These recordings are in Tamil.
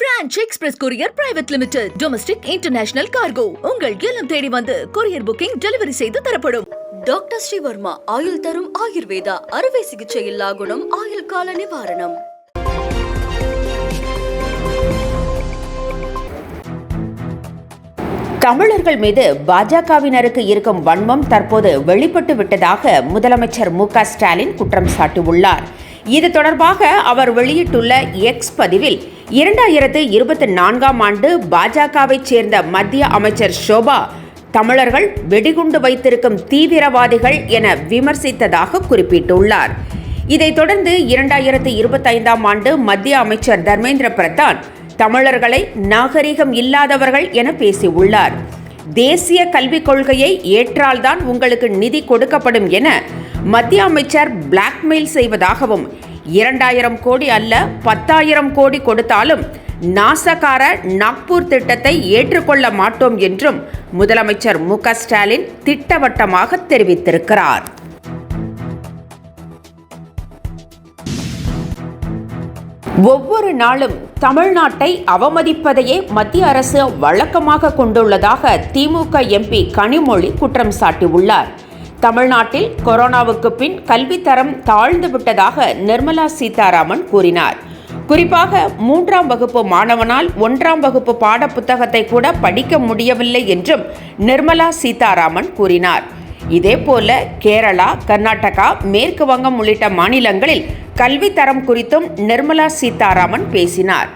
Branch express courier private limited domestic international cargo உங்கள் இல்லம் தேடி வந்து கொரியர் புக்கிங் டெலிவரி செய்து தரப்படும். டாக்டர் ஸ்ரீவர்மா ஆயுள் தரும் ஆயுர்வேதா அறுவை சிகிச்சை இல்லா குணம் ஆயுள் கால நிவாரணம். தமிழர்கள் மீது பாஜகவினருக்கு இருக்கும் வன்மம் தற்போது வெளிப்பட்டு விட்டதாக முதலமைச்சர் மு.க.ஸ்டாலின் குற்றம் சாட்டியுள்ளார். இது தொடர்பாக அவர் வெளியிட்டுள்ள எக்ஸ் பதிவில் 2024ஆம் ஆண்டு பாஜகவைச் சேர்ந்த மத்திய அமைச்சர் ஷோபா தமிழர்கள் வெடிகுண்டு வைத்திருக்கும் தீவிரவாதிகள் என விமர்சித்ததாக குறிப்பிட்டுள்ளார். இதைத் தொடர்ந்து 2025ஆம் ஆண்டு மத்திய அமைச்சர் தர்மேந்திர பிரதான் தமிழர்களை நாகரிகம் இல்லாதவர்கள் என பேசியுள்ளார். தேசிய கல்விக் கொள்கையை ஏற்றால்தான் உங்களுக்கு நிதி கொடுக்கப்படும் என மத்திய அமைச்சர் பிளாக்மெயில் செய்வதாகவும் 2000 கோடி அல்ல 10,000 கோடி கொடுத்தாலும் நாசகார நாக்பூர் திட்டத்தை ஏற்றுக்கொள்ள மாட்டோம் என்றும் முதலமைச்சர் மு.க.ஸ்டாலின் திட்டவட்டமாக தெரிவித்திருக்கிறார். ஒவ்வொரு நாளும் தமிழ்நாட்டை அவமதிப்பதையே மத்திய அரசு வழக்கமாக கொண்டுள்ளதாக திமுக எம்பி கனிமொழி குற்றம் சாட்டியுள்ளார். தமிழ்நாட்டில் கொரோனாவுக்கு பின் கல்வித்தரம் தாழ்ந்து விட்டதாக நிர்மலா சீதாராமன் கூறினார். குறிப்பாக 3ஆம் வகுப்பு மாணவனால் 1ஆம் வகுப்பு பாடப்புத்தகத்தை கூட படிக்க முடியவில்லை என்றும் நிர்மலா சீதாராமன் கூறினார். இதேபோல கேரளா, கர்நாடகா, மேற்கு வங்கம் உள்ளிட்ட மாநிலங்களில் கல்வித்தரம் குறித்தும் நிர்மலா சீதாராமன் பேசினார்.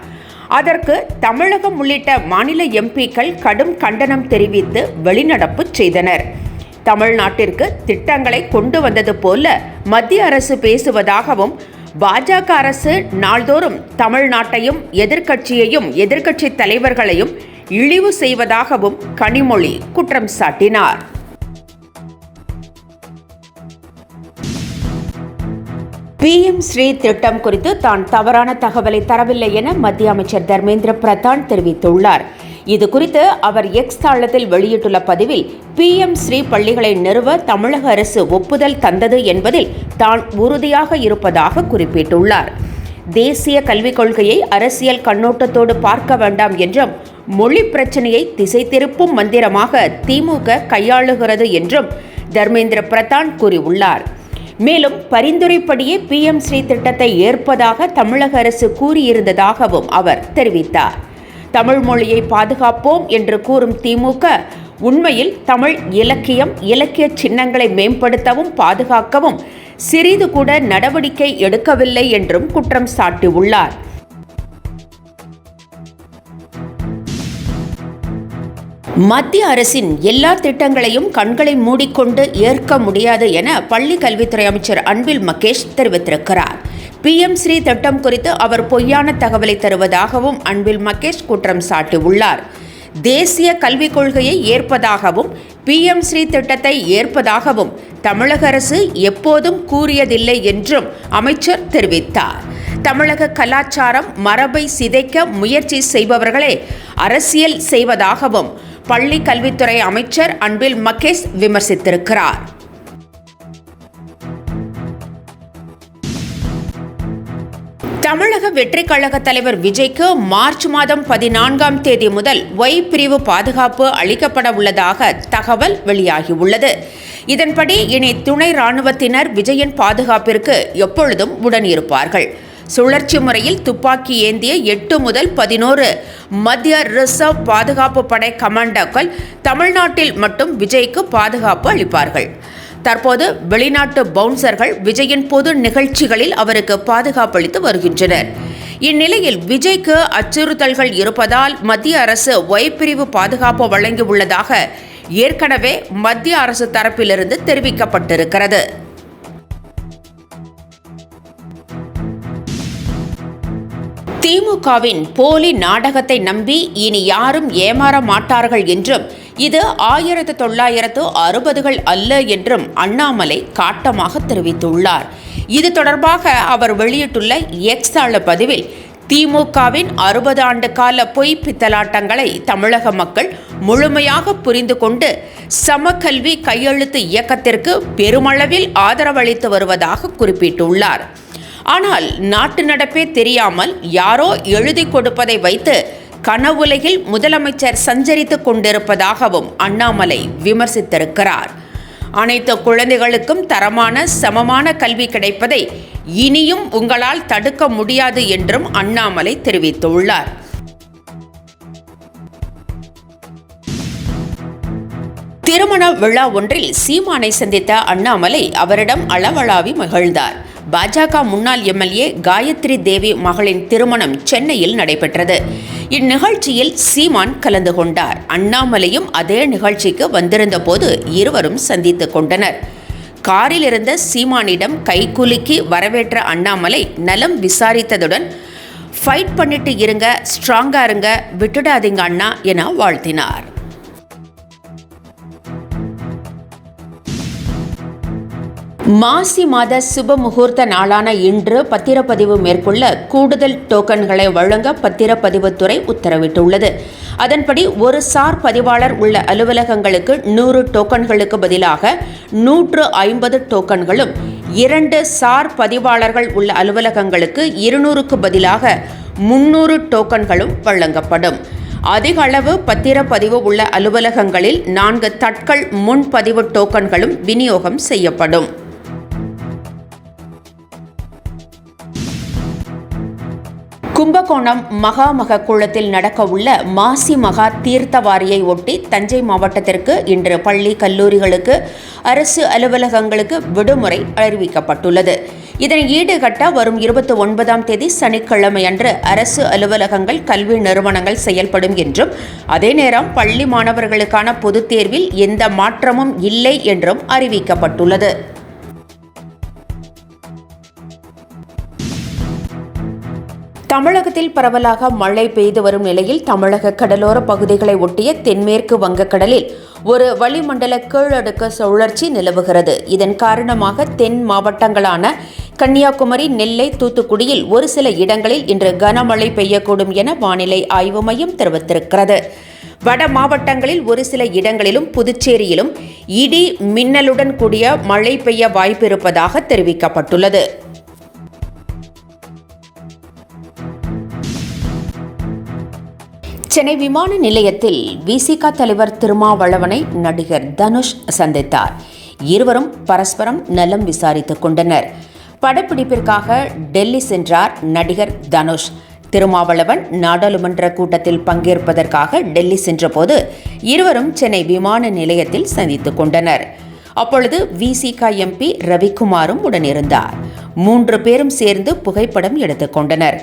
அதற்கு தமிழகம் உள்ளிட்ட மாநில எம்பிக்கள் கடும் கண்டனம் தெரிவித்து வெளிநடப்பு செய்தனர். தமிழ்நாட்டிற்கு திட்டங்களை கொண்டு வந்தது போல மத்திய அரசு பேசுவதாகவும் பாஜக அரசு நாள்தோறும் தமிழ்நாட்டையும் எதிர்க்கட்சியையும் எதிர்க்கட்சி தலைவர்களையும் இழிவு செய்வதாகவும் கனிமொழி குற்றம் சாட்டினார். PM ஸ்ரீ திட்டம் குறித்து தான் தவறான தகவலை தரவில்லை என மத்திய அமைச்சர் தர்மேந்திர பிரதான் தெரிவித்துள்ளார். இது குறித்து அவர் எக்ஸ் தளத்தில் வெளியிட்டுள்ள பதிவில் PM ஸ்ரீ பள்ளிகளை நிறுவ தமிழக அரசு ஒப்புதல் தந்தது என்பதில் தான் உறுதியாக இருப்பதாக குறிப்பிட்டுள்ளார். தேசிய கல்விக் கொள்கையை அரசியல் கண்ணோட்டத்தோடு பார்க்க வேண்டாம் என்றும் மொழி பிரச்சனையை திசை திருப்பும் மந்திரமாக திமுக கையாளுகிறது என்றும் தர்மேந்திர பிரதான் கூறியுள்ளார். மேலும் பரிந்துரைப்படியே PM ஸ்ரீ திட்டத்தை ஏற்பதாக தமிழக அரசு கூறியிருந்ததாகவும் அவர் தெரிவித்தார். தமிழ் மொழியை பாதுகாப்போம் என்று கூறும் திமுக உண்மையில் தமிழ் இலக்கியம், இலக்கிய சின்னங்களை மேம்படுத்தவும் பாதுகாக்கவும் சிறிது கூட நடவடிக்கை எடுக்கவில்லை என்றும் குற்றம் சாட்டியுள்ளார். மத்திய அரசின் எல்லா திட்டங்களையும் கண்களை மூடிக்கொண்டு ஏற்க முடியாது என பள்ளி கல்வித்துறை அமைச்சர் அன்பில் மகேஷ் தெரிவித்திருக்கிறார். PM ஸ்ரீ திட்டம் குறித்து அவர் பொய்யான தகவலை தருவதாகவும் அன்பில் மகேஷ் குற்றம் சாட்டியுள்ளார். தேசிய கல்விக் கொள்கையை ஏற்பதாகவும் PM ஸ்ரீ திட்டத்தை ஏற்பதாகவும் தமிழக அரசு எப்போதும் கூறியதில்லை என்றும் அமைச்சர் தெரிவித்தார். தமிழக கலாச்சாரம் மரபை சிதைக்க முயற்சி செய்பவர்களே அரசியல் செய்வதாகவும் பள்ளி கல்வித்துறை அமைச்சர் அன்பில் மகேஷ் விமர்சித்திருக்கிறார். தமிழக வெற்றி கழக தலைவர் விஜய்க்கு மார்ச் மாதம் 14ஆம் தேதி முதல் Y பிரிவு பாதுகாப்பு அளிக்கப்பட உள்ளதாக தகவல் வெளியாகியுள்ளது. இதன்படி இனி துணை ராணுவத்தினர் விஜயின் பாதுகாப்பிற்கு எப்பொழுதும் உடன் இருப்பார்கள். சுழற்சி முறையில் துப்பாக்கி ஏந்திய 8 முதல் 11 மத்திய ரிசர்வ் பாதுகாப்பு படை கமாண்டோக்கள் தமிழ்நாட்டில் மட்டும் விஜய்க்கு பாதுகாப்பு அளிப்பார்கள். தற்போது வெளிநாட்டு பவுன்சர்கள் விஜயின் பொது நிகழ்ச்சிகளில் அவருக்கு பாதுகாப்பு அளித்து வருகின்றனர். இந்நிலையில் விஜய்க்கு அச்சுறுத்தல்கள் இருப்பதால் மத்திய அரசு Y பிரிவு பாதுகாப்பு வழங்கியுள்ளதாக ஏற்கனவே மத்திய அரசு தரப்பிலிருந்து தெரிவிக்கப்பட்டிருக்கிறது. திமுகவின் போலி நாடகத்தை நம்பி இனி யாரும் ஏமாற மாட்டார்கள் என்றும் இது 1960கள் அல்ல என்றும் அண்ணாமலை காட்டமாக தெரிவித்துள்ளார். இது தொடர்பாக அவர் வெளியிட்டுள்ள எக்ஸ் தள பதிவில் திமுகவின் 60 ஆண்டு கால பொய் பித்தலாட்டங்களை தமிழக மக்கள் முழுமையாக புரிந்து கொண்டு சமக்கல்வி கையெழுத்து இயக்கத்திற்கு பெருமளவில் ஆதரவளித்து வருவதாக குறிப்பிட்டுள்ளார். ஆனால் நாட்டு நடப்பே தெரியாமல் யாரோ எழுதி கொடுப்பதை வைத்து கனவுலகில் முதலமைச்சர் சஞ்சரித்துக் கொண்டிருப்பதாகவும் அண்ணாமலை விமர்சித்திருக்கிறார். அனைத்து குழந்தைகளுக்கும் தரமான சமமான கல்வி கிடைப்பதை இனியும் உங்களால் தடுக்க முடியாது என்றும் அண்ணாமலை தெரிவித்துள்ளார். திருமண விழா ஒன்றில் சீமானை சந்தித்த அண்ணாமலை அவரிடம் அளவளாவி மகிழ்ந்தார். பாஜக முன்னாள் எம்எல்ஏ காயத்ரி தேவி மகளின் திருமணம் சென்னையில் நடைபெற்றது. இந்நிகழ்ச்சியில் சீமான் கலந்து கொண்டார். அண்ணாமலையும் அதே நிகழ்ச்சிக்கு வந்திருந்த போது இருவரும் சந்தித்துக் கொண்டனர். காரில் இருந்த சீமானிடம் கைகுலுக்கி வரவேற்ற அண்ணாமலை நலம் விசாரித்ததுடன் ஃபைட் பண்ணிட்டு இருங்க, ஸ்ட்ராங்கா இருங்க, விட்டுடாதீங்க அண்ணா என வாழ்த்தினார். மாசி மாத சுப முகூர்த்த நாளான இன்று பத்திரப்பதிவு மேற்கொள்ள கூடுதல் டோக்கன்களை வழங்க பத்திரப்பதிவுத்துறை உத்தரவிட்டுள்ளது. அதன்படி ஒரு சார் பதிவாளர் உள்ள அலுவலகங்களுக்கு 100 டோக்கன்களுக்கு பதிலாக 150 டோக்கன்களும், 2 சார் பதிவாளர்கள் உள்ள அலுவலகங்களுக்கு 200க்கு பதிலாக 300 டோக்கன்களும் வழங்கப்படும். அதிக அளவு பத்திரப்பதிவு உள்ள அலுவலகங்களில் 4 தட்கல் முன்பதிவு டோக்கன்களும் விநியோகம் செய்யப்படும். கும்பகோணம் மகாமக குளத்தில் நடக்க உள்ள மாசி மகா தீர்த்தவாரியை ஒட்டி தஞ்சை மாவட்டத்திற்கு இன்று பள்ளி கல்லூரிகளுக்கு அரசு அலுவலகங்களுக்கு விடுமுறை அறிவிக்கப்பட்டுள்ளது. இதனை ஈடுகட்ட வரும் 29ஆம் தேதி சனிக்கிழமை அன்று அரசு அலுவலகங்கள், கல்வி நிறுவனங்கள் செயல்படும் என்றும், அதே நேரம் பள்ளி மாணவர்களுக்கான பொதுத் தேர்வில் எந்த மாற்றமும் இல்லை என்றும் அறிவிக்கப்பட்டுள்ளது. தமிழகத்தில் பரவலாக மழை பெய்து வரும் நிலையில் தமிழக கடலோர பகுதிகளை ஒட்டிய தென்மேற்கு வங்கக்கடலில் ஒரு வளிமண்டல கீழடுக்கு சுழற்சி நிலவுகிறது. இதன் காரணமாக தென் மாவட்டங்களான கன்னியாகுமரி, நெல்லை, தூத்துக்குடியில் ஒரு சில இடங்களில் இன்று கனமழை பெய்யக்கூடும் என வானிலை ஆய்வு மையம் தெரிவித்திருக்கிறது. வட மாவட்டங்களில் ஒரு சில இடங்களிலும் புதுச்சேரியிலும் இடி மின்னலுடன் கூடிய மழை பெய்ய வாய்ப்பு இருப்பதாக தெரிவிக்கப்பட்டுள்ளது. சென்னை விமான நிலையத்தில் விசிக தலைவர் திருமாவளவனை நடிகர் தனுஷ் சந்தித்தார். இருவரும் பரஸ்பரம் நலம் விசாரித்துக் கொண்டனர். படப்பிடிப்பிற்காக டெல்லி சென்றார் நடிகர் தனுஷ். திருமாவளவன் நாடாளுமன்ற கூட்டத்தில் பங்கேற்பதற்காக டெல்லி சென்றபோது இருவரும் சென்னை விமான நிலையத்தில் சந்தித்துக் கொண்டனர். அப்பொழுது விசிக எம்பி ரவிக்குமாரும் உடனிருந்தார். 3 பேரும் சேர்ந்து புகைப்படம் எடுத்துக் கொண்டனர்.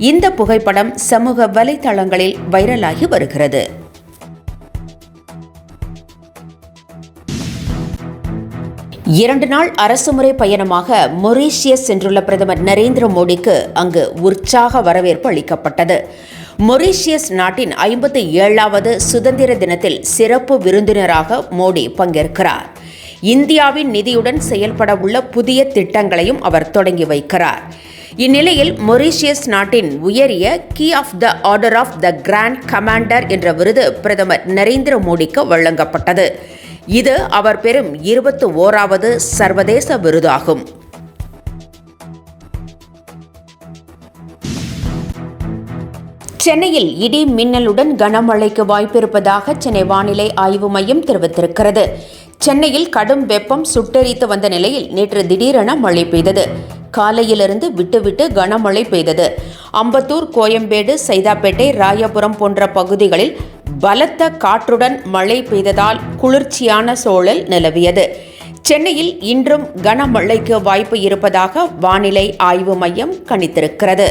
இந்த புகைப்படம் சமூக வலைதளங்களில் வைரலாகி வருகிறது. இரண்டு நாள் அரசுமுறை பயணமாக மொரீஷியஸ் சென்றுள்ள பிரதமர் நரேந்திர மோடிக்கு அங்கு உற்சாக வரவேற்பு அளிக்கப்பட்டது. மொரீஷியஸ் நாட்டின் 57வது சுதந்திர தினத்தில் சிறப்பு விருந்தினராக மோடி பங்கேற்கிறார். இந்தியாவின் நிதியுடன் செயல்பட உள்ள புதிய திட்டங்களையும் அவர் தொடங்கி வைக்கிறார். இந்நிலையில் மொரீஷியஸ் நாட்டின் உயரிய key of the order of the grand commander என்ற விருது பிரதமர் நரேந்திர மோடிக்கு வழங்கப்பட்டது. இது அவர் பெறும் 21வது சர்வதேச விருதாகும். சென்னையில் இடி மின்னலுடன் கனமழைக்கு வாய்ப்பிருப்பதாக சென்னை வானிலை ஆய்வு மையம் தெரிவித்திருக்கிறது. சென்னையில் கடும் வெப்பம் சுட்டெரித்து வந்த நிலையில் நேற்று திடீரென மழை பெய்தது. காலையிலிருந்து விட்டுவிட்டு கனமழை பெய்தது. அம்பத்தூர், கோயம்பேடு, சைதாப்பேட்டை, ராயபுரம் போன்ற பகுதிகளில் பலத்த காற்றுடன் மழை பெய்ததால் குளிர்ச்சியான சூழல் நிலவியது. சென்னையில் இன்றும் கனமழைக்கு வாய்ப்பு இருப்பதாக வானிலை ஆய்வு மையம் கணித்திருக்கிறது.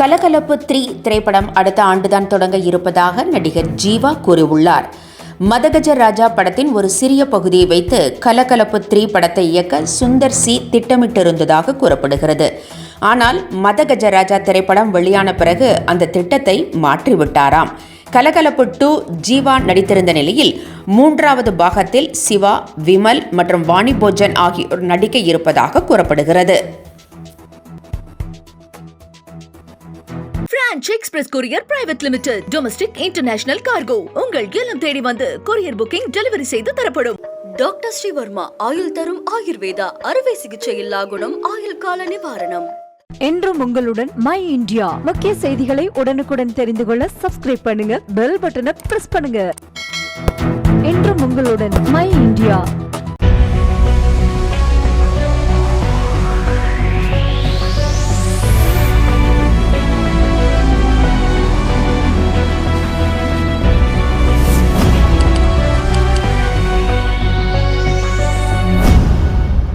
கலகலப்பு 3 திரைப்படம் அடுத்த ஆண்டுதான் தொடங்க இருப்பதாக நடிகர் ஜீவா கூறியுள்ளார். மதகஜ ராஜா படத்தின் ஒரு சிறிய பகுதியை வைத்து கலகலப்பு 3 படத்தை இயக்க சுந்தர் சி திட்டமிட்டிருந்ததாக கூறப்படுகிறது. ஆனால் மதகஜ ராஜா திரைப்படம் வெளியான பிறகு அந்த திட்டத்தை மாற்றிவிட்டாராம். கலகலப்பு 2 ஜீவா நடித்திருந்த நிலையில் 3வது பாகத்தில் சிவா, விமல் மற்றும் வாணி போஜன் ஆகியோர் நடிக்க இருப்பதாக கூறப்படுகிறது. Branch express courier private limited domestic international cargo உங்கள் இல்லம் தேடி வந்து கொரியர் புக்கிங் டெலிவரி செய்து தரப்படும். டாக்டர் ஸ்ரீவர்மா ஆயுள் தரும் ஆயுர்வேதா அறுவை சிகிச்சை இல்லா குணம் ஆயுள் கால நிவாரணம். என்றும் உங்களுடன் மை இந்தியா. முக்கிய செய்திகளை உடனுக்குடன் தெரிந்து கொள்ள சப்ஸ்கிரைப் பண்ணுங்க, பெல் பட்டனை பிரஸ் பண்ணுங்க. என்றும் உங்களுடன் மை இந்தியா.